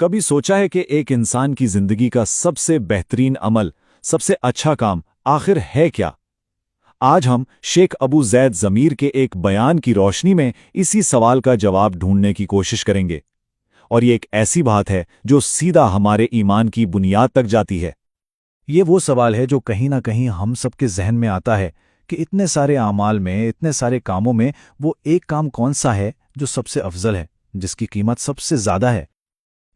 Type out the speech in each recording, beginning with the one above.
کبھی سوچا ہے کہ ایک انسان کی زندگی کا سب سے بہترین عمل، سب سے اچھا کام آخر ہے کیا؟ آج ہم شیخ ابو زید ضمیر کے ایک بیان کی روشنی میں اسی سوال کا جواب ڈھونڈنے کی کوشش کریں گے، اور یہ ایک ایسی بات ہے جو سیدھا ہمارے ایمان کی بنیاد تک جاتی ہے۔ یہ وہ سوال ہے جو کہیں نہ کہیں ہم سب کے ذہن میں آتا ہے کہ اتنے سارے اعمال میں، اتنے سارے کاموں میں وہ ایک کام کون سا ہے جو سب سے افضل ہے، جس کی قیمت سب سے زیادہ ہے؟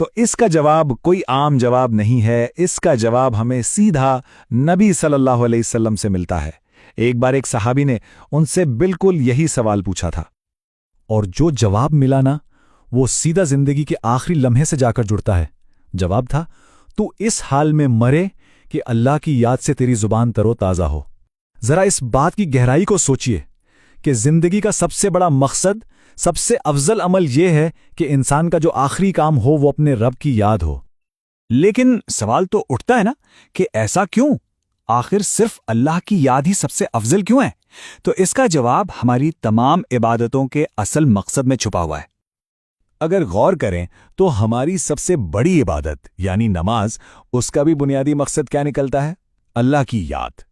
تو اس کا جواب کوئی عام جواب نہیں ہے، اس کا جواب ہمیں سیدھا نبی صلی اللہ علیہ وسلم سے ملتا ہے۔ ایک بار ایک صحابی نے ان سے بالکل یہی سوال پوچھا تھا، اور جو جواب ملا نا، وہ سیدھا زندگی کے آخری لمحے سے جا کر جڑتا ہے۔ جواب تھا، تو اس حال میں مرے کہ اللہ کی یاد سے تیری زبان ترو تازہ ہو۔ ذرا اس بات کی گہرائی کو سوچئے کہ زندگی کا سب سے بڑا مقصد، سب سے افضل عمل یہ ہے کہ انسان کا جو آخری کام ہو وہ اپنے رب کی یاد ہو۔ لیکن سوال تو اٹھتا ہے نا کہ ایسا کیوں؟ آخر صرف اللہ کی یاد ہی سب سے افضل کیوں ہے؟ تو اس کا جواب ہماری تمام عبادتوں کے اصل مقصد میں چھپا ہوا ہے۔ اگر غور کریں تو ہماری سب سے بڑی عبادت یعنی نماز، اس کا بھی بنیادی مقصد کیا نکلتا ہے؟ اللہ کی یاد۔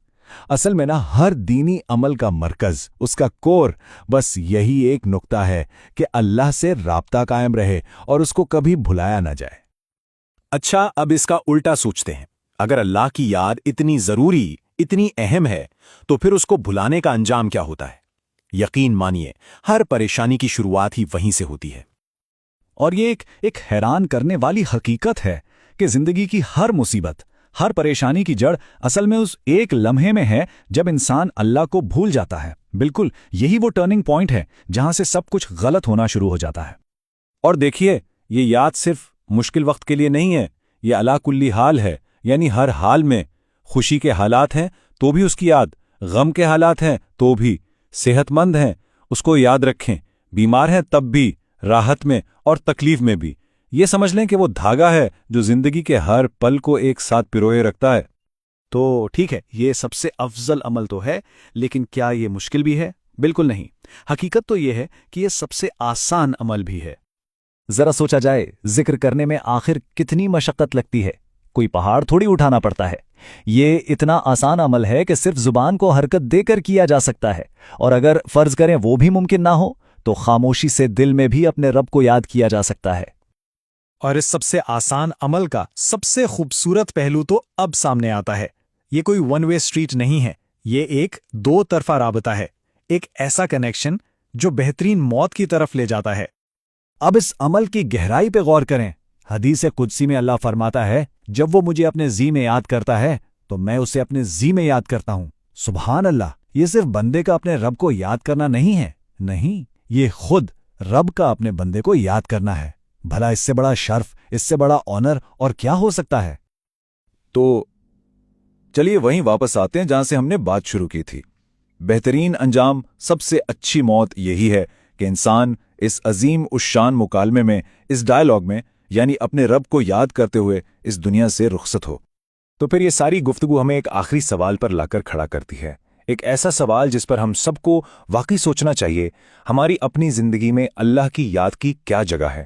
اصل میں ہر دینی عمل کا مرکز، اس کا کور، بس یہی ایک نقطہ ہے کہ اللہ سے رابطہ قائم رہے اور اس کو کبھی بھلایا نہ جائے۔ اچھا، اب اس کا الٹا سوچتے ہیں۔ اگر اللہ کی یاد اتنی ضروری، اتنی اہم ہے، تو پھر اس کو بھلانے کا انجام کیا ہوتا ہے؟ یقین مانیے، ہر پریشانی کی شروعات ہی وہیں سے ہوتی ہے۔ اور یہ ایک حیران کرنے والی حقیقت ہے کہ زندگی کی ہر مصیبت، ہر پریشانی کی جڑ اصل میں اس ایک لمحے میں ہے جب انسان اللہ کو بھول جاتا ہے۔ بالکل یہی وہ ٹرننگ پوائنٹ ہے جہاں سے سب کچھ غلط ہونا شروع ہو جاتا ہے۔ اور دیکھیے، یہ یاد صرف مشکل وقت کے لیے نہیں ہے، یہ علا کلی حال ہے، یعنی ہر حال میں۔ خوشی کے حالات ہیں تو بھی اس کی یاد، غم کے حالات ہیں تو بھی، صحت مند ہیں اس کو یاد رکھیں، بیمار ہیں تب بھی، راحت میں اور تکلیف میں بھی۔ یہ سمجھ لیں کہ وہ دھاگا ہے جو زندگی کے ہر پل کو ایک ساتھ پروئے رکھتا ہے۔ تو ٹھیک ہے، یہ سب سے افضل عمل تو ہے، لیکن کیا یہ مشکل بھی ہے؟ بالکل نہیں۔ حقیقت تو یہ ہے کہ یہ سب سے آسان عمل بھی ہے۔ ذرا سوچا جائے، ذکر کرنے میں آخر کتنی مشقت لگتی ہے؟ کوئی پہاڑ تھوڑی اٹھانا پڑتا ہے۔ یہ اتنا آسان عمل ہے کہ صرف زبان کو حرکت دے کر کیا جا سکتا ہے، اور اگر فرض کریں وہ بھی ممکن نہ ہو تو خاموشی سے دل میں بھی اپنے رب کو یاد کیا جا سکتا ہے۔ اور اس سب سے آسان عمل کا سب سے خوبصورت پہلو تو اب سامنے آتا ہے۔ یہ کوئی ون وے اسٹریٹ نہیں ہے، یہ ایک دو طرفہ رابطہ ہے، ایک ایسا کنیکشن جو بہترین موت کی طرف لے جاتا ہے۔ اب اس عمل کی گہرائی پہ غور کریں۔ حدیث قدسی میں اللہ فرماتا ہے، جب وہ مجھے اپنے ذی میں یاد کرتا ہے تو میں اسے اپنے ذی میں یاد کرتا ہوں۔ سبحان اللہ! یہ صرف بندے کا اپنے رب کو یاد کرنا نہیں ہے، نہیں، یہ خود رب کا اپنے بندے کو یاد کرنا ہے۔ بھلا اس سے بڑا شرف، اس سے بڑا آنر اور کیا ہو سکتا ہے؟ تو چلیے وہیں واپس آتے ہیں جہاں سے ہم نے بات شروع کی تھی۔ بہترین انجام، سب سے اچھی موت یہی ہے کہ انسان اس عظیم الشان مکالمے میں، اس ڈائلاگ میں، یعنی اپنے رب کو یاد کرتے ہوئے اس دنیا سے رخصت ہو۔ تو پھر یہ ساری گفتگو ہمیں ایک آخری سوال پر لا کر کھڑا کرتی ہے، ایک ایسا سوال جس پر ہم سب کو واقعی سوچنا چاہیے۔ ہماری اپنی زندگی میں اللہ کی یاد کی کیا جگہ ہے؟